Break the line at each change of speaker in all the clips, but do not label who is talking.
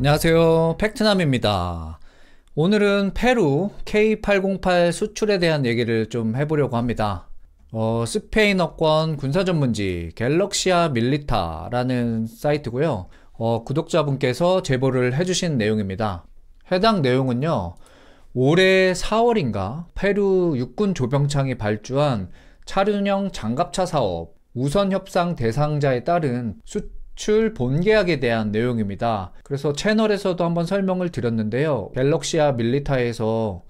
안녕하세요. 팩트남입니다. 오늘은 페루 K808 수출에 대한 얘기를 좀 해보려고 합니다. 스페인어권 군사전문지 갤럭시아 밀리타라는 사이트고요. 구독자분께서 제보를 해주신 내용입니다. 해당 내용은요, 올해 4월인가 페루 육군 조병창이 발주한 차륜형 장갑차 사업 우선 협상 대상자에 따른 수출 본계약에 대한 내용입니다. 그래서 채널에서도 한번 설명을 드렸는데요, 갤럭시아 밀리타에서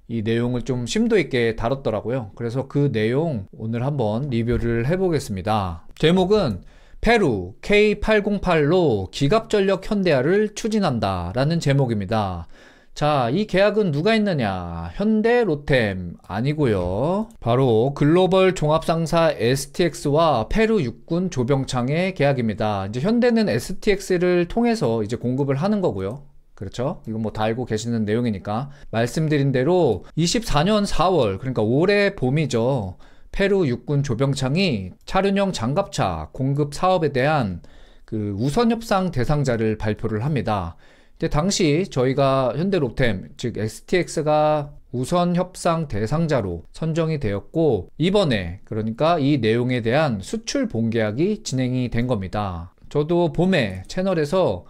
이 내용을 좀 심도 있게 다뤘더라고요. 그래서 그 내용 오늘 한번 리뷰를 해보겠습니다. 제목은 페루 K808로 기갑전력 현대화를 추진한다 라는 제목입니다. 자, 이 계약은 누가 했느냐? 현대 로템 아니고요. 바로 글로벌 종합상사 STX와 페루 육군 조병창의 계약입니다. 이제 현대는 STX를 통해서 이제 공급을 하는 거고요. 그렇죠? 이건 뭐 다 알고 계시는 내용이니까. 말씀드린 대로 24년 4월, 그러니까 올해 봄이죠. 페루 육군 조병창이 차륜형 장갑차 공급 사업에 대한 그 우선 협상 대상자를 발표를 합니다. 근데 당시 저희가 현대로템, 즉 STX가 우선 협상 대상자로 선정이 되었고, 이번에 그러니까 이 내용에 대한 수출 본계약이 진행이 된 겁니다. 저도 봄에 채널에서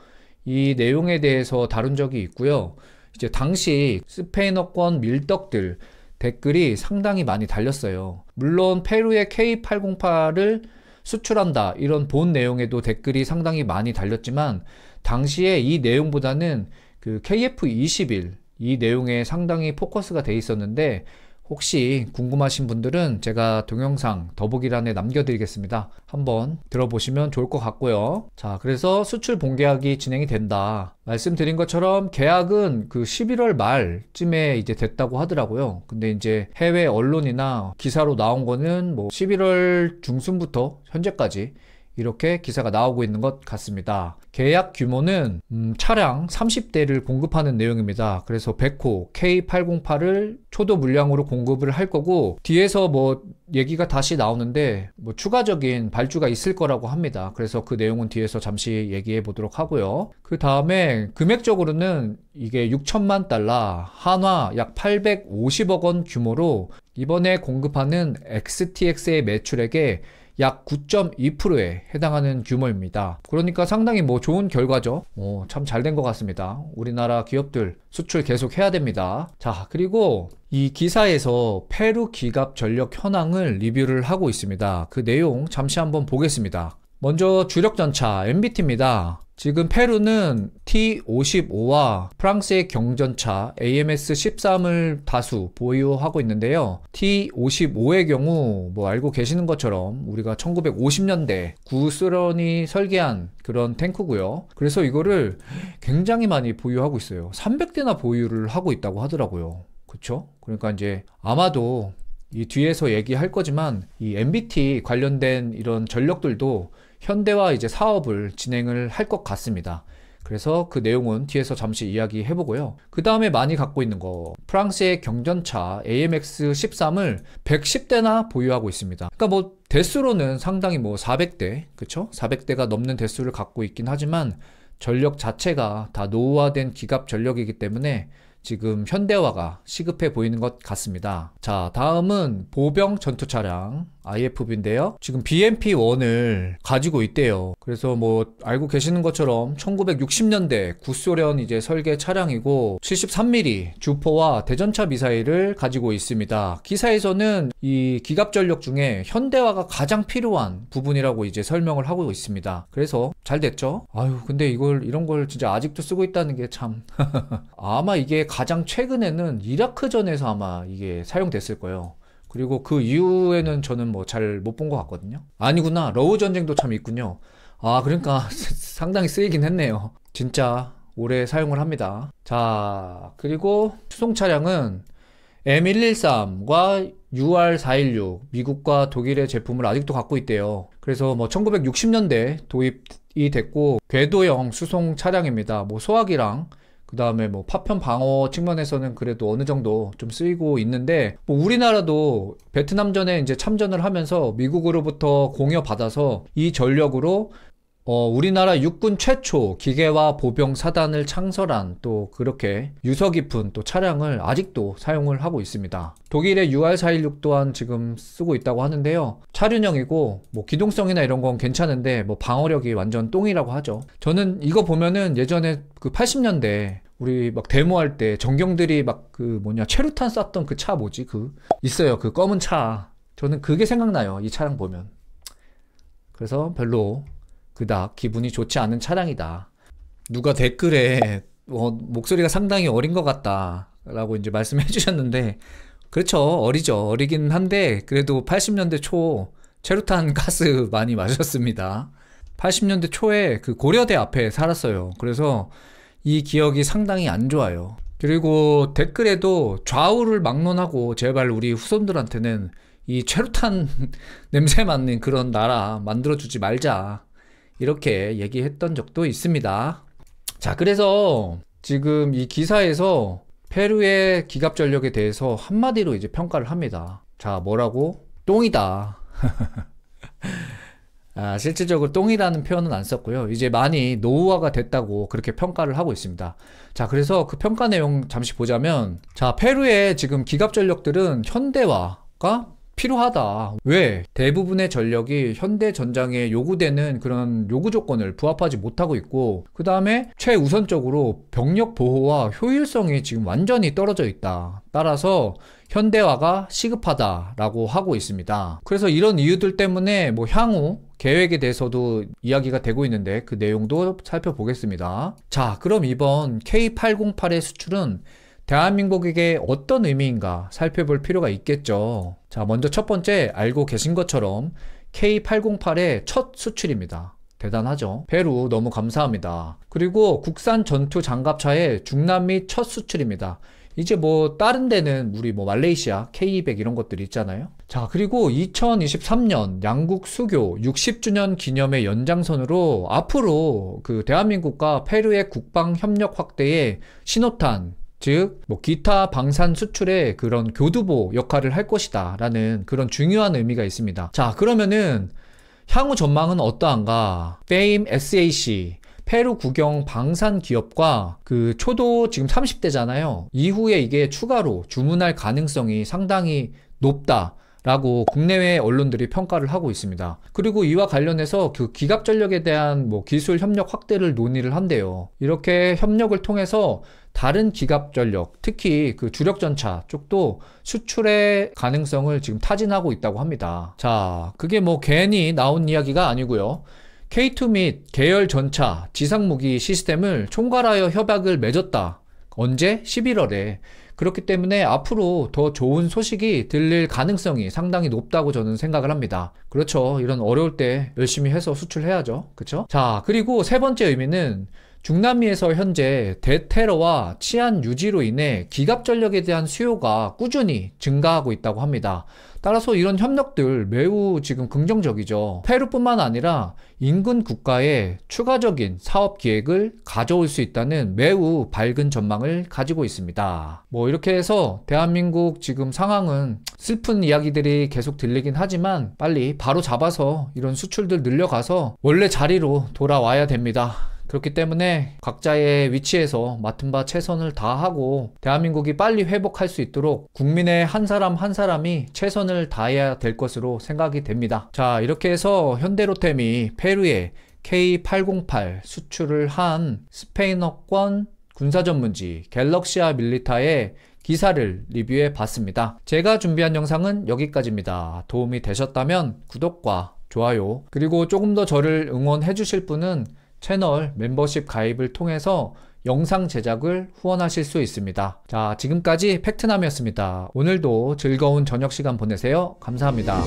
이 내용에 대해서 다룬 적이 있고요. 이제 당시 스페인어권 밀떡들 댓글이 상당히 많이 달렸어요. 물론 페루의 K808을 수출한다 이런 본 내용에도 댓글이 상당히 많이 달렸지만, 당시에 이 내용보다는 그 KF21 이 내용에 상당히 포커스가 돼 있었는데, 혹시 궁금하신 분들은 제가 동영상 더보기란에 남겨드리겠습니다. 한번 들어보시면 좋을 것 같고요. 자, 그래서 수출 본계약이 진행이 된다. 말씀드린 것처럼 계약은 그 11월 말쯤에 이제 됐다고 하더라고요. 근데 이제 해외 언론이나 기사로 나온 거는 뭐 11월 중순부터 현재까지 이렇게 기사가 나오고 있는 것 같습니다. 계약 규모는 차량 30대를 공급하는 내용입니다. 그래서 베코 K808을 초도 물량으로 공급을 할 거고, 뒤에서 뭐 얘기가 다시 나오는데 뭐 추가적인 발주가 있을 거라고 합니다. 그래서 그 내용은 뒤에서 잠시 얘기해 보도록 하고요. 그 다음에 금액적으로는 이게 6천만 달러, 한화 약 850억 원 규모로 이번에 공급하는 XTX의 매출액에 약 9.2%에 해당하는 규모입니다. 그러니까 상당히 뭐 좋은 결과죠. 참 잘 된 것 같습니다. 우리나라 기업들 수출 계속 해야 됩니다. 자, 그리고 이 기사에서 페루 기갑 전력 현황을 리뷰를 하고 있습니다. 그 내용 잠시 한번 보겠습니다. 먼저 주력 전차 MBT입니다. 지금 페루는 T55와 프랑스의 경전차 AMS-13을 다수 보유하고 있는데요. T55의 경우 뭐 알고 계시는 것처럼 우리가 1950년대 구스런이 설계한 그런 탱크고요. 그래서 이거를 굉장히 많이 보유하고 있어요. 300대나 보유를 하고 있다고 하더라고요. 그쵸? 그러니까 이제 아마도 이 뒤에서 얘기할 거지만 이 MBT 관련된 이런 전력들도 현대화 이제 사업을 진행을 할 것 같습니다. 그래서 그 내용은 뒤에서 잠시 이야기해 보고요. 그 다음에 많이 갖고 있는 거, 프랑스의 경전차 AMX-13을 110대나 보유하고 있습니다. 그러니까 뭐 대수로는 상당히 뭐 400대, 그쵸? 400대가 넘는 대수를 갖고 있긴 하지만 전력 자체가 다 노후화된 기갑 전력이기 때문에 지금 현대화가 시급해 보이는 것 같습니다. 자, 다음은 보병 전투 차량 IFB인데요. 지금 BMP-1을 가지고 있대요. 그래서 뭐 알고 계시는 것처럼 1960년대 구소련 이제 설계 차량이고 73mm 주포와 대전차 미사일을 가지고 있습니다. 기사에서는 이 기갑 전력 중에 현대화가 가장 필요한 부분이라고 이제 설명을 하고 있습니다. 그래서 잘 됐죠? 아유, 근데 이런 걸 진짜 아직도 쓰고 있다는 게 참 아마 이게 가장 최근에는 이라크전에서 아마 이게 사용됐을 거예요. 그리고 그 이후에는 저는 뭐 잘 못 본 것 같거든요. 아니구나, 러우 전쟁도 참 있군요. 아, 그러니까 상당히 쓰이긴 했네요. 진짜 오래 사용을 합니다. 자, 그리고 수송 차량은 M113과 UR416 미국과 독일의 제품을 아직도 갖고 있대요. 그래서 뭐 1960년대 도입이 됐고 궤도형 수송 차량입니다. 뭐 소화기랑 그 다음에 뭐 파편 방어 측면에서는 그래도 어느 정도 좀 쓰이고 있는데, 뭐 우리나라도 베트남전에 이제 참전을 하면서 미국으로부터 공여 받아서 이 전력으로 우리나라 육군 최초 기계화 보병 사단을 창설한 또 그렇게 유서 깊은 또 차량을 아직도 사용을 하고 있습니다. 독일의 UR416 또한 지금 쓰고 있다고 하는데요. 차륜형이고 뭐 기동성이나 이런 건 괜찮은데 뭐 방어력이 완전 똥이라고 하죠. 저는 이거 보면은 예전에 그 80년대 우리 막 데모할 때 정경들이 막 그 최루탄 쐈던 그 차 뭐지? 있어요. 그 검은 차. 저는 그게 생각나요. 이 차량 보면. 그래서 별로 그닥 기분이 좋지 않은 차량이다. 누가 댓글에 목소리가 상당히 어린 것 같다 라고 이제 말씀해 주셨는데, 그렇죠. 어리긴 한데 그래도 80년대 초 체루탄 가스 많이 마셨습니다. 80년대 초에 그 고려대 앞에 살았어요. 그래서 이 기억이 상당히 안 좋아요. 그리고 댓글에도 좌우를 막론하고 제발 우리 후손들한테는 이 체루탄 냄새 맡는 그런 나라 만들어주지 말자, 이렇게 얘기했던 적도 있습니다. 자, 그래서 지금 이 기사에서 페루의 기갑전력에 대해서 한마디로 이제 평가를 합니다. 자, 뭐라고? 똥이다. 실질적으로 똥이라는 표현은 안 썼고요. 이제 많이 노후화가 됐다고 그렇게 평가를 하고 있습니다. 자, 그래서 그 평가 내용 잠시 보자면, 자, 페루의 지금 기갑전력들은 현대화가 필요하다. 왜? 대부분의 전력이 현대 전장에 요구되는 그런 요구 조건을 부합하지 못하고 있고, 그 다음에 최우선적으로 병력 보호와 효율성이 지금 완전히 떨어져 있다. 따라서 현대화가 시급하다라고 하고 있습니다. 그래서 이런 이유들 때문에 뭐 향후 계획에 대해서도 이야기가 되고 있는데 그 내용도 살펴보겠습니다. 자, 그럼 이번 K808의 수출은 대한민국에게 어떤 의미인가 살펴볼 필요가 있겠죠. 자, 먼저 첫 번째, 알고 계신 것처럼 K808의 첫 수출입니다. 대단하죠. 페루 너무 감사합니다. 그리고 국산 전투 장갑차의 중남미 첫 수출입니다. 이제 뭐 다른 데는 우리 뭐 말레이시아 K200 이런 것들이 있잖아요. 자, 그리고 2023년 양국 수교 60주년 기념의 연장선으로 앞으로 그 대한민국과 페루의 국방 협력 확대에 신호탄, 즉 뭐 기타 방산 수출의 그런 교두보 역할을 할 것이다 라는 그런 중요한 의미가 있습니다. 자, 그러면은 향후 전망은 어떠한가? FAME SAC 페루 국영 방산 기업과 그 초도 지금 30대잖아요. 이후에 이게 추가로 주문할 가능성이 상당히 높다 라고 국내외 언론들이 평가를 하고 있습니다. 그리고 이와 관련해서 그 기갑전력에 대한 뭐 기술 협력 확대를 논의를 한대요. 이렇게 협력을 통해서 다른 기갑전력, 특히 그 주력전차 쪽도 수출의 가능성을 지금 타진하고 있다고 합니다. 자, 그게 뭐 괜히 나온 이야기가 아니고요. K2 및 계열 전차 지상무기 시스템을 총괄하여 협약을 맺었다. 언제? 11월에. 그렇기 때문에 앞으로 더 좋은 소식이 들릴 가능성이 상당히 높다고 저는 생각을 합니다. 그렇죠. 이런 어려울 때 열심히 해서 수출해야죠. 그렇죠? 자, 그리고 세 번째 의미는 중남미에서 현재 대테러와 치안 유지로 인해 기갑전력에 대한 수요가 꾸준히 증가하고 있다고 합니다. 따라서 이런 협력들 매우 지금 긍정적이죠. 페루뿐만 아니라 인근 국가에 추가적인 사업 기획을 가져올 수 있다는 매우 밝은 전망을 가지고 있습니다. 뭐 이렇게 해서 대한민국 지금 상황은 슬픈 이야기들이 계속 들리긴 하지만 빨리 바로 잡아서 이런 수출들 늘려가서 원래 자리로 돌아와야 됩니다. 그렇기 때문에 각자의 위치에서 맡은 바 최선을 다하고 대한민국이 빨리 회복할 수 있도록 국민의 한 사람 한 사람이 최선을 다해야 될 것으로 생각이 됩니다. 자, 이렇게 해서 현대로템이 페루에 K808 수출을 한 스페인어권 군사전문지 갤럭시아 밀리타의 기사를 리뷰해 봤습니다. 제가 준비한 영상은 여기까지입니다. 도움이 되셨다면 구독과 좋아요, 그리고 조금 더 저를 응원해 주실 분은 채널 멤버십 가입을 통해서 영상 제작을 후원하실 수 있습니다. 자, 지금까지 팩트남이었습니다. 오늘도 즐거운 저녁 시간 보내세요. 감사합니다.